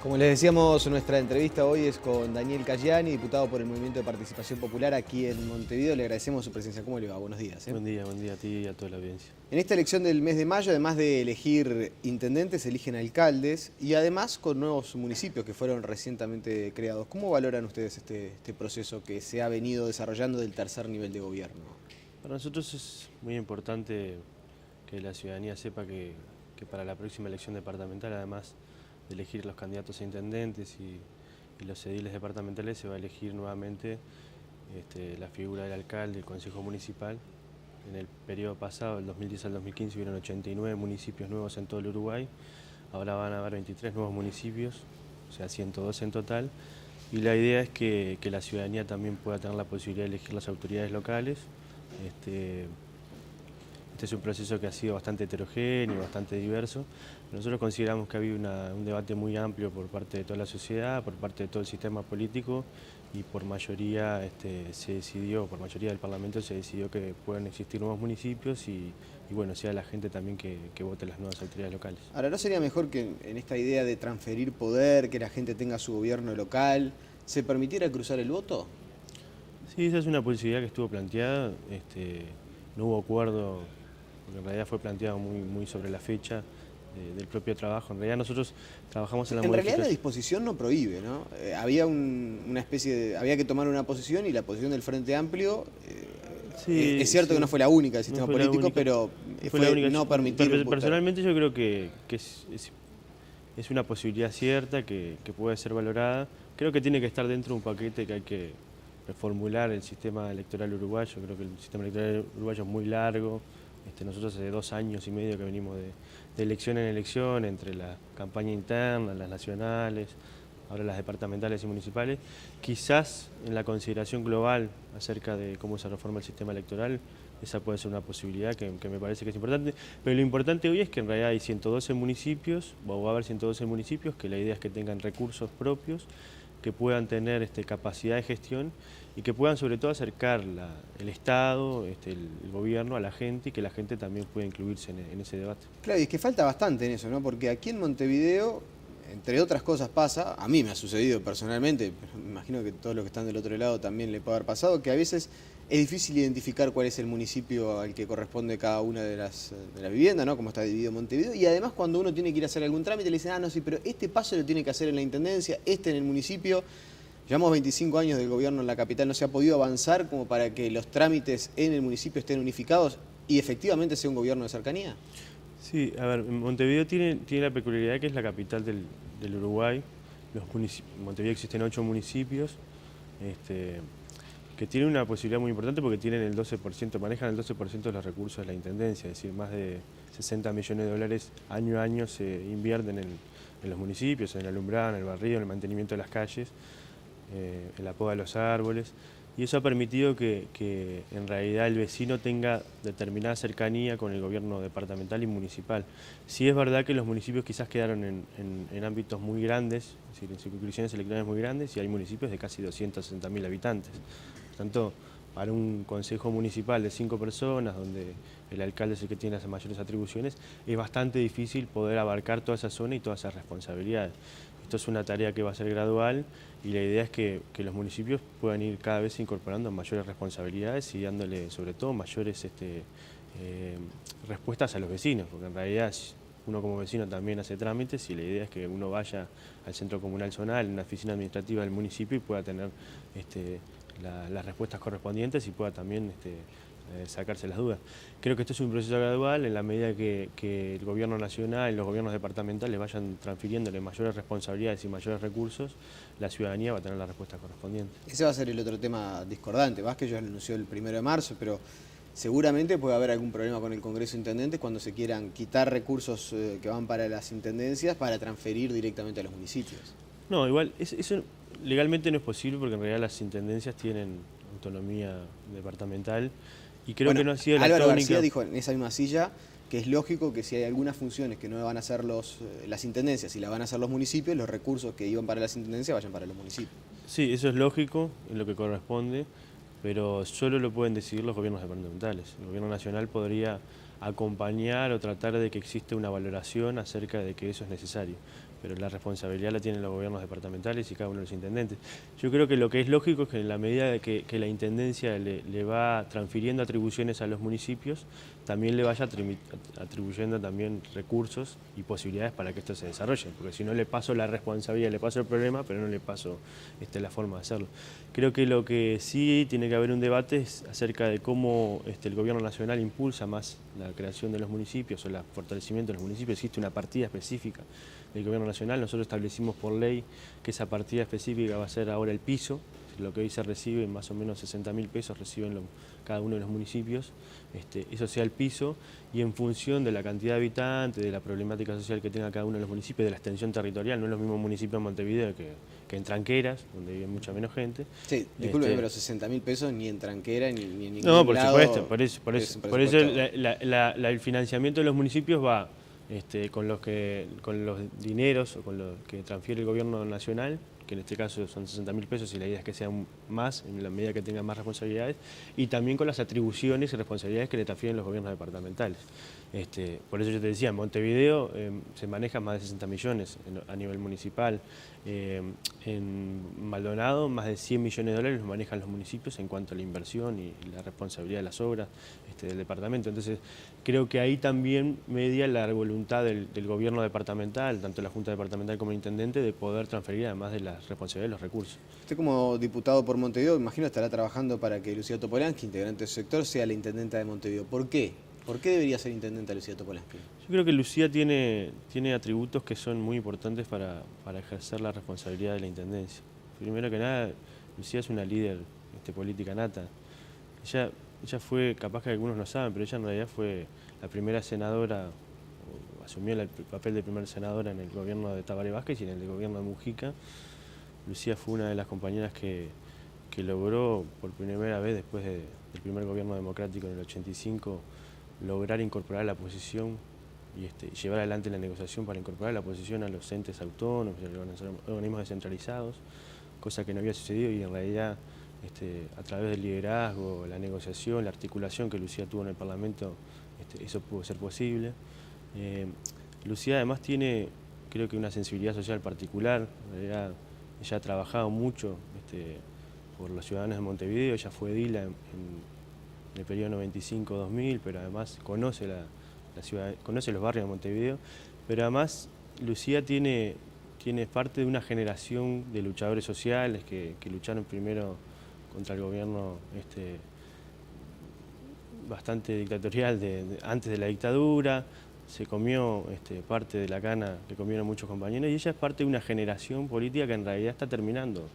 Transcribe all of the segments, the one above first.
Como les decíamos, nuestra entrevista hoy es con Daniel Cayani, diputado por el Movimiento de Participación Popular aquí en Montevideo. Le agradecemos su presencia. ¿Cómo le va? Buenos días. Buen día a ti y a toda la audiencia. En esta elección del mes de mayo, además de elegir intendentes, se eligen alcaldes y además con nuevos municipios que fueron recientemente creados. ¿Cómo valoran ustedes este proceso que se ha venido desarrollando del tercer nivel de gobierno? Para nosotros es muy importante que la ciudadanía sepa que para la próxima elección departamental, además de elegir los candidatos a intendentes y los ediles departamentales, se va a elegir nuevamente la figura del alcalde, el consejo municipal. En el periodo pasado, del 2010 al 2015, hubieron 89 municipios nuevos en todo el Uruguay. Ahora van a haber 23 nuevos municipios, o sea 112 en total. Y la idea es que la ciudadanía también pueda tener la posibilidad de elegir las autoridades locales. Este es un proceso que ha sido bastante heterogéneo, bastante diverso. Nosotros consideramos que ha habido un debate muy amplio por parte de toda la sociedad, por parte de todo el sistema político y por mayoría por mayoría del Parlamento se decidió que puedan existir nuevos municipios y bueno, sea la gente también que vote las nuevas autoridades locales. Ahora, ¿no sería mejor que en esta idea de transferir poder, que la gente tenga su gobierno local, se permitiera cruzar el voto? Sí, esa es una posibilidad que estuvo planteada. No hubo acuerdo, porque en realidad fue planteado muy sobre la fecha del propio trabajo. En realidad nosotros trabajamos en la modificación. En realidad la disposición no prohíbe, ¿no? Había una especie de... había que tomar una posición y la posición del Frente Amplio... Sí, es cierto que no fue la única del sistema político, pero fue no permitir... Personalmente yo creo que es una posibilidad cierta que puede ser valorada. Creo que tiene que estar dentro de un paquete que hay que reformular el sistema electoral uruguayo. Creo que el sistema electoral uruguayo es muy largo. Nosotros hace 2 años y medio que venimos de elección en elección, entre la campaña interna, las nacionales, ahora las departamentales y municipales. Quizás en la consideración global acerca de cómo se reforma el sistema electoral, esa puede ser una posibilidad que me parece que es importante. Pero lo importante hoy es que en realidad hay 112 municipios, o va a haber 112 municipios, que la idea es que tengan recursos propios, que puedan tener capacidad de gestión y que puedan sobre todo acercar el Estado, el gobierno a la gente y que la gente también pueda incluirse en ese debate. Claro, y es que falta bastante en eso, ¿no? Porque aquí en Montevideo, entre otras cosas pasa, a mí me ha sucedido personalmente, pero me imagino que todos los que están del otro lado también le puede haber pasado, que a veces es difícil identificar cuál es el municipio al que corresponde cada una de las viviendas, ¿no? Como está dividido Montevideo, y además cuando uno tiene que ir a hacer algún trámite le dicen, ah, no, sí, pero este paso lo tiene que hacer en la intendencia, este en el municipio. Llevamos 25 años del gobierno en la capital, no se ha podido avanzar como para que los trámites en el municipio estén unificados y efectivamente sea un gobierno de cercanía. Sí, a ver, Montevideo tiene la peculiaridad que es la capital del Uruguay. En Montevideo existen 8 municipios que tienen una posibilidad muy importante porque tienen el 12%, manejan el 12% de los recursos de la intendencia, es decir, más de 60 millones de dólares año a año se invierten en los municipios, en el alumbrado, en el barrio, en el mantenimiento de las calles, en la poda de los árboles. Y eso ha permitido que en realidad el vecino tenga determinada cercanía con el gobierno departamental y municipal. Sí es verdad que los municipios quizás quedaron en ámbitos muy grandes, es decir, en circunscripciones electorales muy grandes, y hay municipios de casi 260.000 habitantes. Por tanto, para un consejo municipal de 5 personas, donde el alcalde es el que tiene las mayores atribuciones, es bastante difícil poder abarcar toda esa zona y todas esas responsabilidades. Esto es una tarea que va a ser gradual y la idea es que los municipios puedan ir cada vez incorporando mayores responsabilidades y dándole sobre todo mayores respuestas a los vecinos, porque en realidad uno como vecino también hace trámites y la idea es que uno vaya al centro comunal zonal, en la oficina administrativa del municipio y pueda tener las respuestas correspondientes y pueda también sacarse las dudas. Creo que esto es un proceso gradual en la medida que el gobierno nacional y los gobiernos departamentales vayan transfiriéndole mayores responsabilidades y mayores recursos, la ciudadanía va a tener la respuesta correspondiente. Ese va a ser el otro tema discordante. Vázquez ya lo anunció el 1 de marzo, pero seguramente puede haber algún problema con el Congreso de Intendentes cuando se quieran quitar recursos que van para las intendencias para transferir directamente a los municipios. No, igual, eso legalmente no es posible porque en realidad las intendencias tienen autonomía departamental y creo que no ha sido la Álvaro tónica. García dijo en esa misma silla que es lógico que si hay algunas funciones que no van a hacer las intendencias y las van a hacer los municipios, los recursos que iban para las intendencias vayan para los municipios. Sí, eso es lógico, es lo que corresponde, pero solo lo pueden decidir los gobiernos departamentales. El gobierno nacional podría acompañar o tratar de que exista una valoración acerca de que eso es necesario. pero la responsabilidad la tienen los gobiernos departamentales y cada uno de los intendentes. Yo creo que lo que es lógico es que en la medida de que la Intendencia le va transfiriendo atribuciones a los municipios, también le vaya atribuyendo también recursos y posibilidades para que esto se desarrolle, porque si no le paso la responsabilidad, le paso el problema, pero no le paso la forma de hacerlo. Creo que lo que sí tiene que haber un debate es acerca de cómo el gobierno nacional impulsa más la creación de los municipios o el fortalecimiento de los municipios. Existe una partida específica del gobierno nacional. Nosotros establecimos por ley que esa partida específica va a ser ahora el piso, lo que hoy se recibe, más o menos 60.000 pesos reciben cada uno de los municipios, eso sea el piso, y en función de la cantidad de habitantes, de la problemática social que tenga cada uno de los municipios, de la extensión territorial, no es lo mismo municipio de Montevideo que en Tranqueras, donde vive mucha menos gente. Sí, disculpe, pero 60.000 pesos ni en Tranquera ni en ningún No, por lado. supuesto, por eso el financiamiento de los municipios va con los dineros o con los que transfiere el gobierno nacional, que en este caso son 60.000 pesos y la idea es que sean más en la medida que tengan más responsabilidades, y también con las atribuciones y responsabilidades que le transfieren los gobiernos departamentales. Por eso yo te decía, en Montevideo se manejan más de 60 millones a nivel municipal. En Maldonado más de 100 millones de dólares los manejan los municipios en cuanto a la inversión y la responsabilidad de las obras del departamento. Entonces creo que ahí también media la voluntad del gobierno departamental, tanto la Junta Departamental como el Intendente, de poder transferir además de la responsabilidad de los recursos. Usted como diputado por Montevideo, imagino estará trabajando para que Lucía Topolansky, integrante de su sector, sea la intendenta de Montevideo. ¿Por qué? ¿Por qué debería ser intendenta Lucía Topolansky? Yo creo que Lucía tiene atributos que son muy importantes para ejercer la responsabilidad de la intendencia. Primero que nada, Lucía es una líder política nata. Ella fue, capaz que algunos no saben, pero ella en realidad fue la primera senadora, o asumió el papel de primera senadora en el gobierno de Tabaré Vázquez y en el gobierno de Mujica. Lucía fue una de las compañeras que logró por primera vez después del primer gobierno democrático en el 85, lograr incorporar la oposición y llevar adelante la negociación para incorporar la oposición a los entes autónomos y a los organismos descentralizados, cosa que no había sucedido y en realidad a través del liderazgo, la negociación, la articulación que Lucía tuvo en el Parlamento, eso pudo ser posible. Lucía además tiene, creo que una sensibilidad social particular. En realidad ella ha trabajado mucho por los ciudadanos de Montevideo, ella fue edila en el periodo 95-2000, pero además conoce la ciudad, conoce los barrios de Montevideo, pero además Lucía tiene parte de una generación de luchadores sociales que lucharon primero contra el gobierno bastante dictatorial antes de la dictadura, se comió parte de la cana que comieron muchos compañeros, y ella es parte de una generación política que en realidad está terminando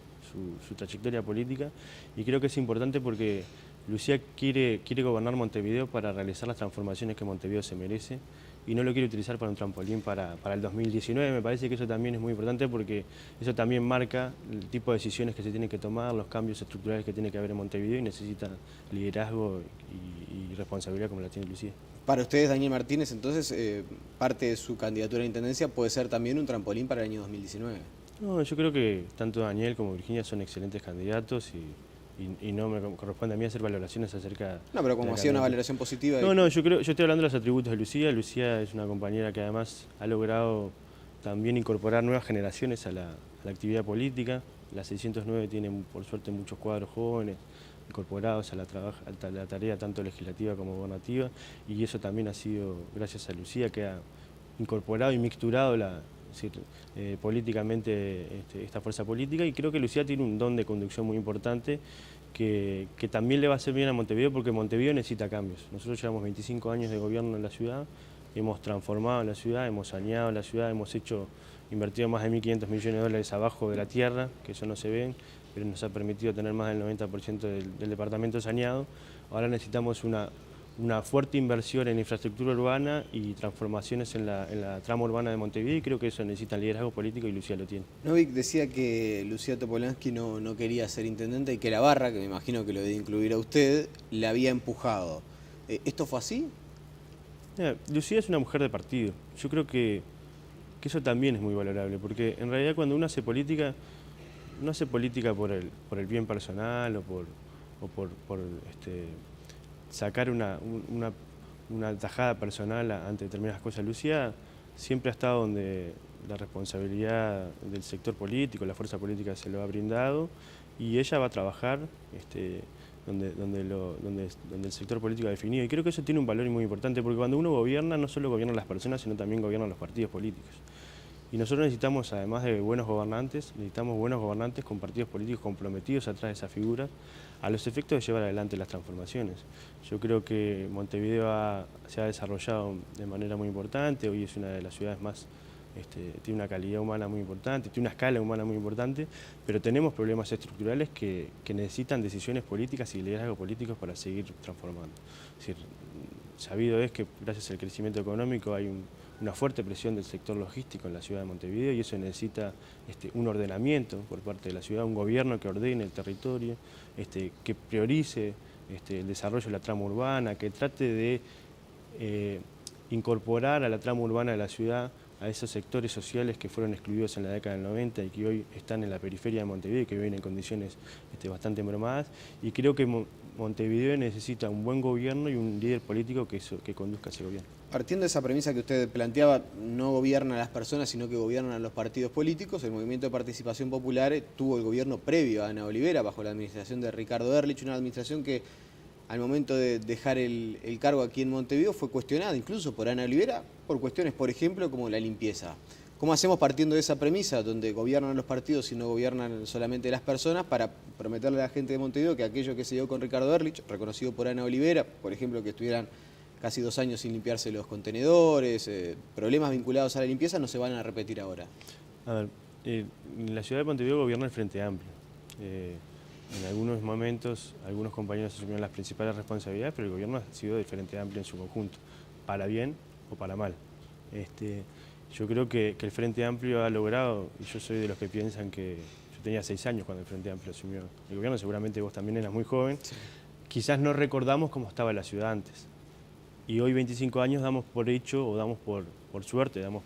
su trayectoria política, y creo que es importante porque Lucía quiere gobernar Montevideo para realizar las transformaciones que Montevideo se merece y no lo quiere utilizar para un trampolín para el 2019. Me parece que eso también es muy importante porque eso también marca el tipo de decisiones que se tienen que tomar, los cambios estructurales que tiene que haber en Montevideo y necesita liderazgo y responsabilidad como la tiene Lucía. Para ustedes, Daniel Martínez, entonces, parte de su candidatura a la intendencia puede ser también un trampolín para el año 2019. No, yo creo que tanto Daniel como Virginia son excelentes candidatos y no me corresponde a mí hacer valoraciones acerca. No, pero como hacía una valoración positiva. No, yo estoy hablando de los atributos de Lucía. Lucía es una compañera que además ha logrado también incorporar nuevas generaciones a la actividad política. La 609 tiene, por suerte, muchos cuadros jóvenes incorporados a la tarea tanto legislativa como gobernativa, y eso también ha sido gracias a Lucía, que ha incorporado y mixturado políticamente esta fuerza política, y creo que Lucía tiene un don de conducción muy importante que también le va a hacer bien a Montevideo, porque Montevideo necesita cambios. Nosotros llevamos 25 años de gobierno en la ciudad, hemos transformado la ciudad, hemos saneado la ciudad, hemos invertido más de 1.500 millones de dólares abajo de la tierra, que eso no se ven, pero nos ha permitido tener más del 90% del departamento saneado. Ahora necesitamos una fuerte inversión en infraestructura urbana y transformaciones en la trama urbana de Montevideo, y creo que eso necesita liderazgo político y Lucía lo tiene. Novik decía que Lucía Topolansky no quería ser intendente y que la barra, que me imagino que lo debe incluir a usted, la había empujado. ¿Esto fue así? Lucía es una mujer de partido. Yo creo que eso también es muy valorable, porque en realidad cuando uno hace política, no hace política por el bien personal o por sacar una tajada personal ante determinadas cosas. Lucía siempre ha estado donde la responsabilidad del sector político, la fuerza política se lo ha brindado, y ella va a trabajar donde el sector político ha definido. Y creo que eso tiene un valor muy importante, porque cuando uno gobierna, no solo gobierna las personas, sino también gobiernan los partidos políticos. Y nosotros necesitamos, además de buenos gobernantes, necesitamos buenos gobernantes con partidos políticos comprometidos atrás de esas figuras, a los efectos de llevar adelante las transformaciones. Yo creo que Montevideo se ha desarrollado de manera muy importante, hoy es una de las ciudades más, tiene una calidad humana muy importante, tiene una escala humana muy importante, pero tenemos problemas estructurales que necesitan decisiones políticas y liderazgo políticos para seguir transformando. Es decir, sabido es que gracias al crecimiento económico hay una fuerte presión del sector logístico en la ciudad de Montevideo, y eso necesita un ordenamiento por parte de la ciudad, un gobierno que ordene el territorio, que priorice el desarrollo de la trama urbana, que trate de incorporar a la trama urbana de la ciudad a esos sectores sociales que fueron excluidos en la década del 90 y que hoy están en la periferia de Montevideo y que viven en condiciones bastante mermadas. Y creo que Montevideo necesita un buen gobierno y un líder político que conduzca ese gobierno. Partiendo de esa premisa que usted planteaba, no gobiernan a las personas, sino que gobiernan a los partidos políticos, el Movimiento de Participación Popular tuvo el gobierno previo a Ana Olivera, bajo la administración de Ricardo Ehrlich, una administración que al momento de dejar el cargo aquí en Montevideo fue cuestionada incluso por Ana Olivera por cuestiones, por ejemplo, como la limpieza. ¿Cómo hacemos partiendo de esa premisa, donde gobiernan los partidos y no gobiernan solamente las personas, para prometerle a la gente de Montevideo que aquello que se dio con Ricardo Ehrlich, reconocido por Ana Olivera, por ejemplo, que estuvieran casi 2 años sin limpiarse los contenedores, problemas vinculados a la limpieza, no se van a repetir ahora? A ver, en la ciudad de Montevideo gobierna el Frente Amplio. En algunos momentos, algunos compañeros asumieron las principales responsabilidades, pero el gobierno ha sido del Frente Amplio en su conjunto, para bien o para mal. Yo creo que el Frente Amplio ha logrado, y yo soy de los que piensan que yo tenía 6 años cuando el Frente Amplio asumió el gobierno, seguramente vos también eras muy joven, sí. Quizás no recordamos cómo estaba la ciudad antes. Y hoy, 25 años, damos por hecho, o damos por suerte, damos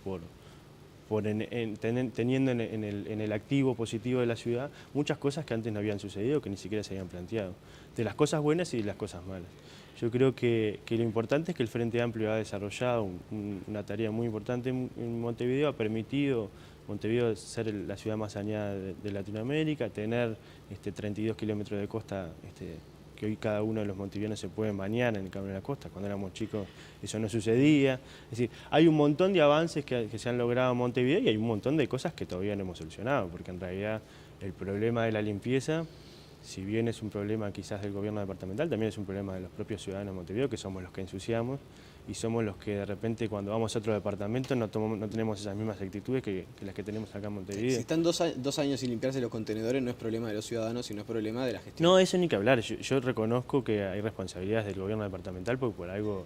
teniendo en el activo positivo de la ciudad muchas cosas que antes no habían sucedido, que ni siquiera se habían planteado, de las cosas buenas y de las cosas malas. Yo creo que lo importante es que el Frente Amplio ha desarrollado una tarea muy importante en Montevideo, ha permitido Montevideo ser la ciudad más saneada de Latinoamérica, tener 32 kilómetros de costa, que hoy cada uno de los montevideanos se pueden bañar en el Camino de la Costa. Cuando éramos chicos eso no sucedía. Es decir, hay un montón de avances que se han logrado en Montevideo, y hay un montón de cosas que todavía no hemos solucionado, porque en realidad el problema de la limpieza, si bien es un problema quizás del gobierno departamental, también es un problema de los propios ciudadanos de Montevideo, que somos los que ensuciamos, y somos los que de repente cuando vamos a otro departamento no tenemos esas mismas actitudes que las que tenemos acá en Montevideo. Si están 2 años sin limpiarse los contenedores, no es problema de los ciudadanos, sino es problema de la gestión. No, eso ni que hablar. Yo reconozco que hay responsabilidades del gobierno departamental, porque por algo,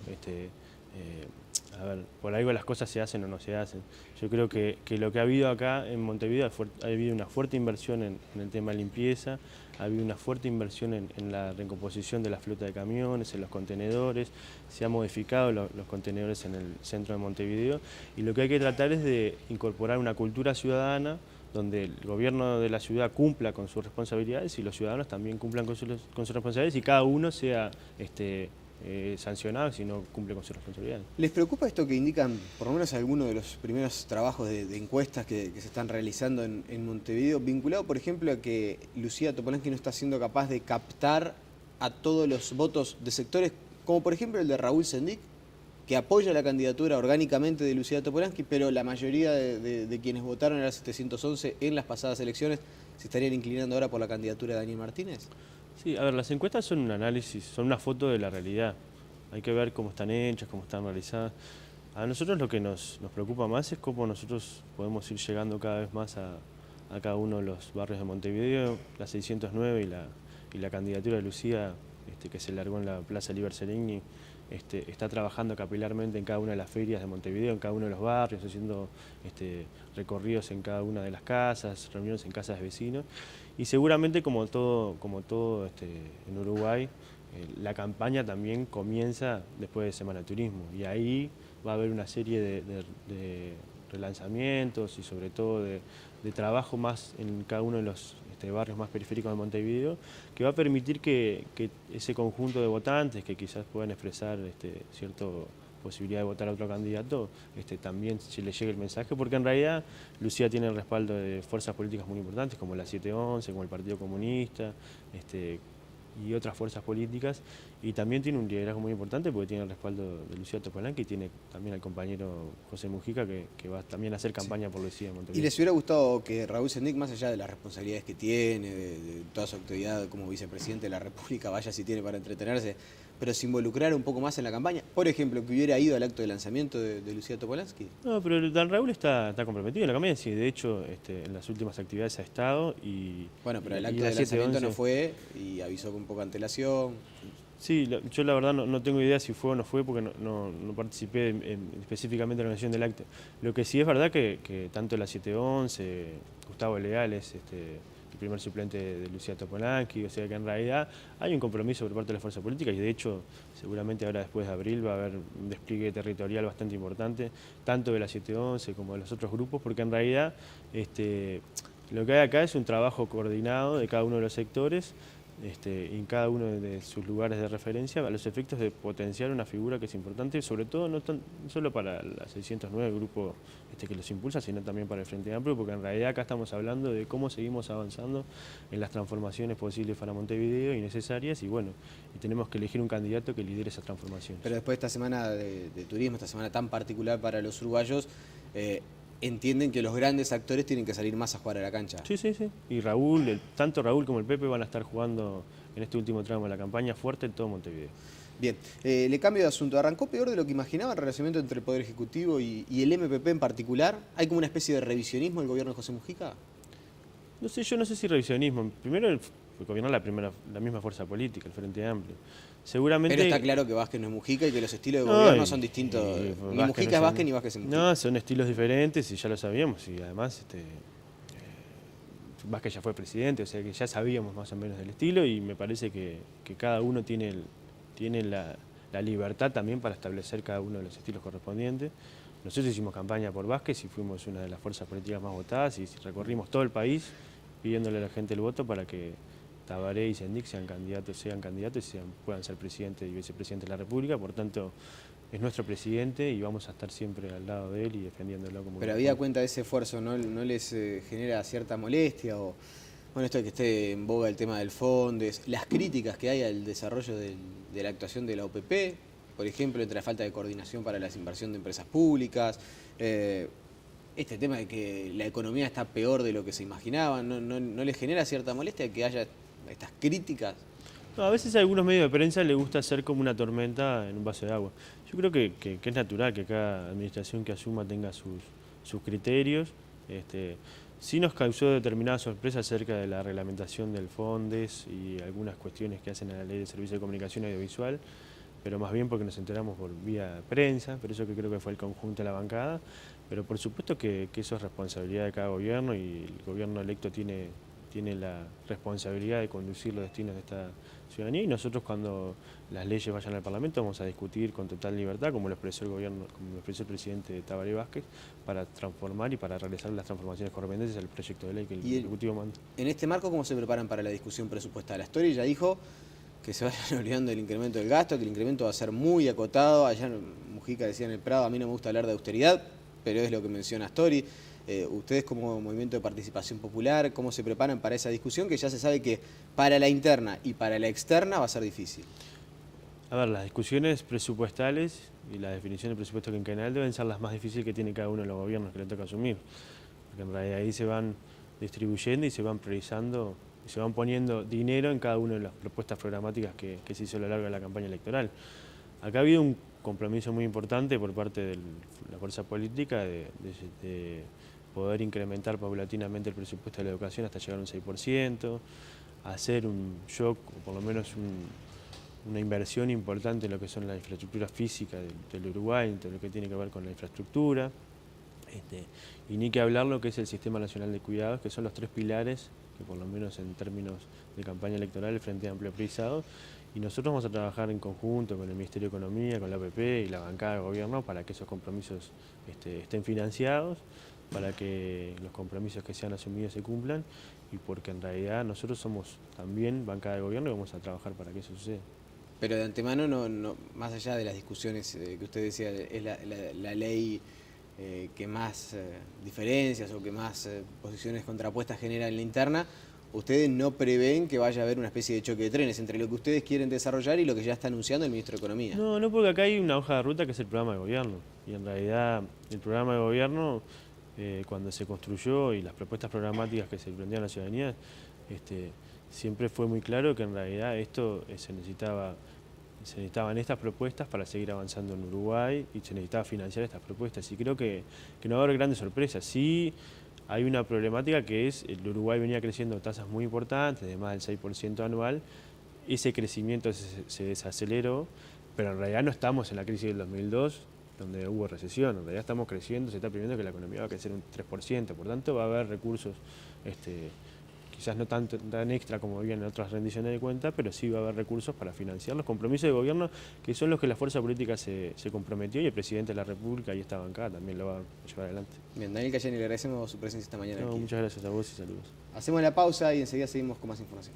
por algo las cosas se hacen o no se hacen. Yo creo que lo que ha habido acá en Montevideo, ha habido una fuerte inversión en el tema de limpieza, ha habido una fuerte inversión en la recomposición de la flota de camiones, en los contenedores, se han modificado los contenedores en el centro de Montevideo, y lo que hay que tratar es de incorporar una cultura ciudadana donde el gobierno de la ciudad cumpla con sus responsabilidades y los ciudadanos también cumplan con sus responsabilidades, y cada uno sea sancionado si no cumple con sus responsabilidades. ¿Les preocupa esto que indican, por lo menos algunos de los primeros trabajos de encuestas que se están realizando en Montevideo, vinculado, por ejemplo, a que Lucía Topolansky no está siendo capaz de captar a todos los votos de sectores, como por ejemplo el de Raúl Sendic, que apoya la candidatura orgánicamente de Lucía Topolansky, pero la mayoría de quienes votaron en la 711 en las pasadas elecciones se estarían inclinando ahora por la candidatura de Daniel Martínez? Sí, a ver, las encuestas son un análisis, son una foto de la realidad. Hay que ver cómo están hechas, cómo están realizadas. A nosotros lo que nos preocupa más es cómo nosotros podemos ir llegando cada vez más a cada uno de los barrios de Montevideo. La 609 y la candidatura de Lucía, que se largó en la Plaza Liber Seregni, está trabajando capilarmente en cada una de las ferias de Montevideo, en cada uno de los barrios, haciendo recorridos en cada una de las casas, reuniones en casas de vecinos. Y seguramente, como todo en Uruguay, la campaña también comienza después de Semana de Turismo, y ahí va a haber una serie de relanzamientos y sobre todo de trabajo más en cada uno de los barrios más periféricos de Montevideo, que va a permitir que ese conjunto de votantes que quizás puedan expresar cierto posibilidad de votar a otro candidato, también se le llegue el mensaje, porque en realidad Lucía tiene el respaldo de fuerzas políticas muy importantes, como la 711, como el Partido Comunista, y otras fuerzas políticas, y también tiene un liderazgo muy importante porque tiene el respaldo de Lucía Topolansky y tiene también al compañero José Mujica que va también a hacer campaña por Lucía en Montevideo. ¿Y les hubiera gustado que Raúl Sendic, más allá de las responsabilidades que tiene, de toda su actividad como vicepresidente de la República, vaya si tiene para entretenerse, pero se involucrara un poco más en la campaña? Por ejemplo, que hubiera ido al acto de lanzamiento de Lucía Topolansky. No, pero Dan Raúl está comprometido en la campaña, sí, de hecho en las últimas actividades ha estado y... Bueno, pero el acto la de lanzamiento 711 no fue y avisó con poca antelación. Sí, yo la verdad no tengo idea si fue o no fue porque no participé específicamente en la organización del acto. Lo que sí es verdad que tanto la 711, Gustavo Leal es el primer suplente de Lucía Topolansky, o sea que en realidad hay un compromiso por parte de la fuerza política y de hecho seguramente ahora después de abril va a haber un despliegue territorial bastante importante, tanto de la 711 como de los otros grupos, porque en realidad lo que hay acá es un trabajo coordinado de cada uno de los sectores, en cada uno de sus lugares de referencia, a los efectos de potenciar una figura que es importante, sobre todo no solo para la 609, el grupo que los impulsa, sino también para el Frente Amplio, porque en realidad acá estamos hablando de cómo seguimos avanzando en las transformaciones posibles para Montevideo y necesarias, y bueno, y tenemos que elegir un candidato que lidere esas transformaciones. Pero después de esta semana de turismo, esta semana tan particular para los uruguayos, entienden que los grandes actores tienen que salir más a jugar a la cancha. Sí, sí, sí. Y Raúl, tanto Raúl como el Pepe van a estar jugando en este último tramo de la campaña fuerte en todo Montevideo. Bien, le cambio de asunto. ¿Arrancó peor de lo que imaginaba el relacionamiento entre el Poder Ejecutivo y el MPP en particular? ¿Hay como una especie de revisionismo del gobierno de José Mujica? No sé, yo no sé si revisionismo. Primero el gobierno la misma fuerza política, el Frente Amplio. Seguramente... Pero está claro que Vázquez no es Mujica y que los estilos de gobierno son distintos. Ni Mujica es Vázquez ni Vázquez es Mujica. No, son estilos diferentes y ya lo sabíamos. Y además Vázquez ya fue presidente, o sea que ya sabíamos más o menos del estilo y me parece que cada uno tiene la libertad también para establecer cada uno de los estilos correspondientes. Nosotros hicimos campaña por Vázquez y fuimos una de las fuerzas políticas más votadas y recorrimos todo el país pidiéndole a la gente el voto para que Tabaré y Sendic sean candidatos y puedan ser presidente y vicepresidente de la República. Por tanto, es nuestro presidente y vamos a estar siempre al lado de él y defendiéndolo como... Pero había cuenta de ese esfuerzo, ¿no les genera cierta molestia? O bueno, esto de que esté en boga el tema del Fondes, las críticas que hay al desarrollo de la actuación de la OPP, por ejemplo, entre la falta de coordinación para la inversión de empresas públicas, este tema de que la economía está peor de lo que se imaginaba, ¿no les genera cierta molestia que haya estas críticas? No, a veces a algunos medios de prensa les gusta hacer como una tormenta en un vaso de agua. Yo creo que es natural que cada administración que asuma tenga sus criterios. Sí nos causó determinada sorpresa acerca de la reglamentación del Fondes y algunas cuestiones que hacen a la Ley de Servicio de Comunicación Audiovisual, pero más bien porque nos enteramos por vía prensa, pero eso que creo que fue el conjunto de la bancada. Pero por supuesto que eso es responsabilidad de cada gobierno y el gobierno electo tiene la responsabilidad de conducir los destinos de esta ciudadanía y nosotros cuando las leyes vayan al Parlamento vamos a discutir con total libertad, como lo expresó el gobierno, como lo expresó el presidente Tabaré Vázquez, para transformar y para realizar las transformaciones correspondientes al proyecto de ley que el Ejecutivo manda. En este marco, ¿cómo se preparan para la discusión presupuestaria? Astori ya dijo que se vayan olvidando del incremento del gasto, que el incremento va a ser muy acotado. Allá Mujica decía en el Prado, a mí no me gusta hablar de austeridad, pero es lo que menciona Astori. Ustedes como movimiento de participación popular, ¿cómo se preparan para esa discusión que ya se sabe que para la interna y para la externa va a ser difícil? A ver, las discusiones presupuestales y la definición del presupuesto quinquenal deben ser las más difíciles que tiene cada uno de los gobiernos que le toca asumir. Porque en realidad ahí se van distribuyendo y se van priorizando y se van poniendo dinero en cada una de las propuestas programáticas que se hizo a lo largo de la campaña electoral. Acá ha habido un compromiso muy importante por parte de la fuerza política de poder incrementar paulatinamente el presupuesto de la educación hasta llegar a un 6%, hacer un shock, o por lo menos una inversión importante en lo que son las infraestructuras físicas del Uruguay, en todo lo que tiene que ver con la infraestructura, y ni que hablar lo que es el Sistema Nacional de Cuidados, que son los 3 pilares que por lo menos en términos de campaña electoral el Frente Amplio ha priorizado, y nosotros vamos a trabajar en conjunto con el Ministerio de Economía, con la APP y la bancada de gobierno para que esos compromisos estén financiados, para que los compromisos que sean asumidos se cumplan y porque en realidad nosotros somos también bancada de gobierno y vamos a trabajar para que eso suceda. Pero de antemano, más allá de las discusiones que usted decía, es la ley que más diferencias o que más posiciones contrapuestas genera en la interna, ustedes no prevén que vaya a haber una especie de choque de trenes entre lo que ustedes quieren desarrollar y lo que ya está anunciando el ministro de Economía. No, porque acá hay una hoja de ruta que es el programa de gobierno. Y en realidad el programa de gobierno, cuando se construyó y las propuestas programáticas que se prendían a la ciudadanía, siempre fue muy claro que en realidad esto se necesitaban estas propuestas para seguir avanzando en Uruguay y se necesitaba financiar estas propuestas. Y creo que no va a haber grandes sorpresas. Sí hay una problemática que es el Uruguay venía creciendo a tasas muy importantes, de más del 6% anual. Ese crecimiento se desaceleró, pero en realidad no estamos en la crisis del 2002, donde hubo recesión. En realidad estamos creciendo, se está previendo que la economía va a crecer un 3%, por tanto va a haber recursos, quizás no tan extra como había en otras rendiciones de cuenta, pero sí va a haber recursos para financiar los compromisos de gobierno, que son los que la fuerza política se comprometió, y el presidente de la República y esta bancada también lo va a llevar adelante. Bien, Daniel Cayani, le agradecemos su presencia esta mañana aquí. Muchas gracias a vos y saludos. Hacemos la pausa y enseguida seguimos con más información.